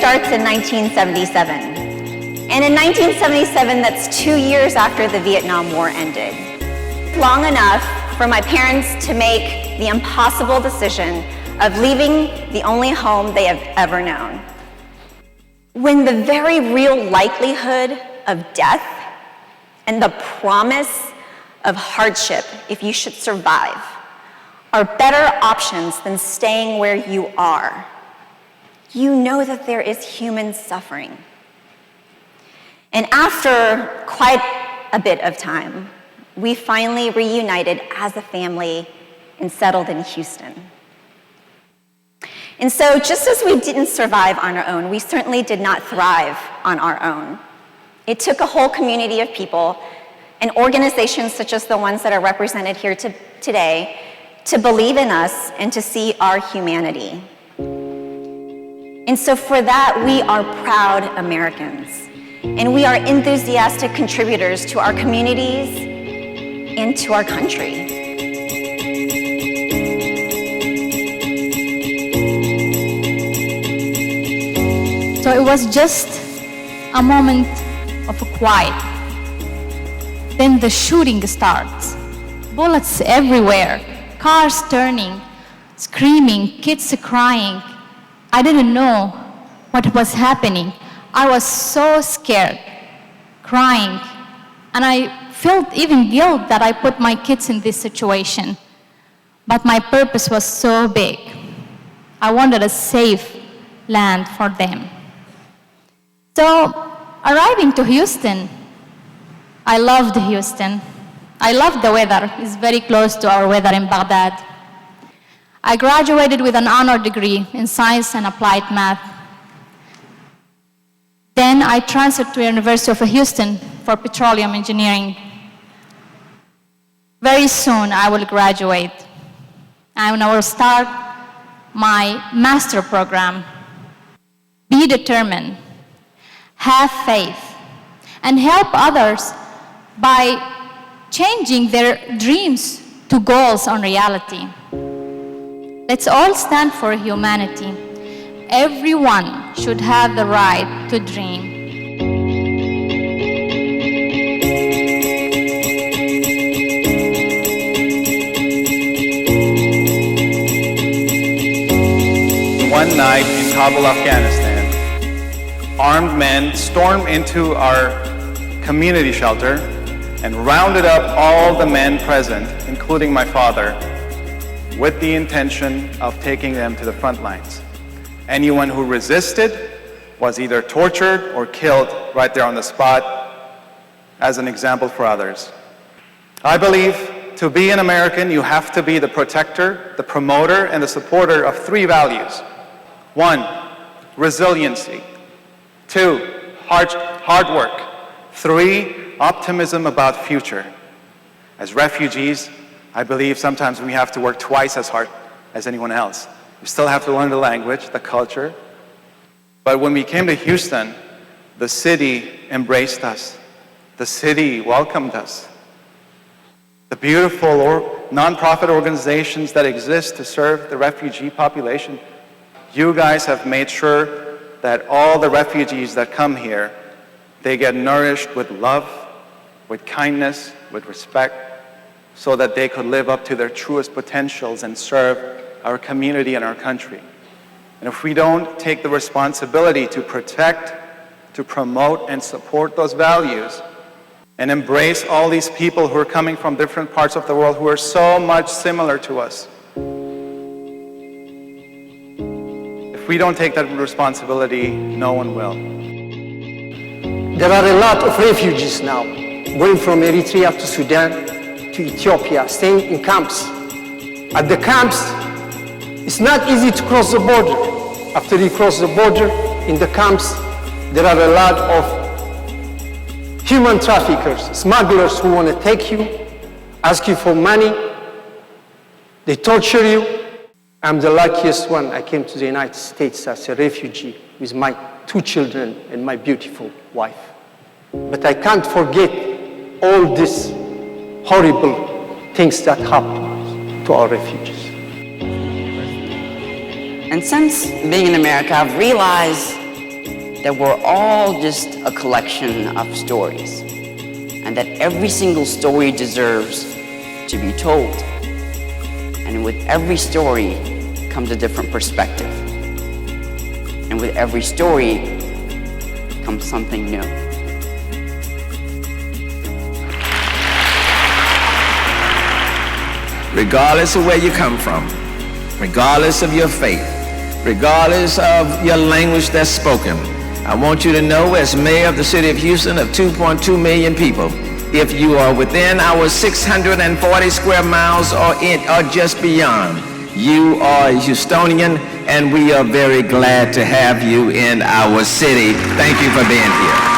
starts in 1977. And in 1977, that's 2 years after the Vietnam War ended. Long enough for my parents to make the impossible decision of leaving the only home they have ever known. When the very real likelihood of death and the promise of hardship, if you should survive, are better options than staying where you are, you know that there is human suffering. And after quite a bit of time, we finally reunited as a family and settled in Houston. And so just as we didn't survive on our own, we certainly did not thrive on our own. It took a whole community of people and organizations such as the ones that are represented here today to believe in us and to see our humanity. And so for that, we are proud Americans, and we are enthusiastic contributors to our communities and to our country. So it was just a moment of quiet. Then the shooting starts. Bullets everywhere, cars turning, screaming, kids crying. I didn't know what was happening. I was so scared, crying, and I felt even guilt that I put my kids in this situation. But my purpose was so big. I wanted a safe land for them. So, arriving to Houston, I loved Houston. I loved the weather. It's very close to our weather in Baghdad. I graduated with an honor degree in science and applied math. Then I transferred to University of Houston for petroleum engineering. Very soon I will graduate, and I will start my master program. Be determined, have faith, and help others by changing their dreams to goals on reality. Let's all stand for humanity. Everyone should have the right to dream. One night in Kabul, Afghanistan, armed men stormed into our community shelter and rounded up all the men present, including my father, with the intention of taking them to the front lines. Anyone who resisted was either tortured or killed right there on the spot as an example for others. I believe to be an American, you have to be the protector, the promoter, and the supporter of three values. 1, resiliency. 2, hard work. 3, optimism about future. As refugees, I believe sometimes we have to work twice as hard as anyone else. We still have to learn the language, the culture. But when we came to Houston, the city embraced us. The city welcomed us. The beautiful nonprofit organizations that exist to serve the refugee population, you guys have made sure that all the refugees that come here, they get nourished with love, with kindness, with respect, so that they could live up to their truest potentials and serve our community and our country. And if we don't take the responsibility to protect, to promote and support those values, and embrace all these people who are coming from different parts of the world who are so much similar to us, if we don't take that responsibility, no one will. There are a lot of refugees now, going from Eritrea to Sudan to Ethiopia, staying in camps. At the camps, it's not easy to cross the border. After you cross the border, in the camps, there are a lot of human traffickers, smugglers who want to take you, ask you for money, they torture you. I'm the luckiest one. I came to the United States as a refugee with my 2 children and my beautiful wife. But I can't forget all these horrible things that happen to our refugees. And since being in America, I've realized that we're all just a collection of stories, and that every single story deserves to be told. And with every story comes a different perspective. And with every story comes something new. Regardless of where you come from, regardless of your faith, regardless of your language that's spoken, I want you to know, as mayor of the city of Houston of 2.2 million people, if you are within our 640 square miles or just beyond, you are a Houstonian, and we are very glad to have you in our city. Thank you for being here.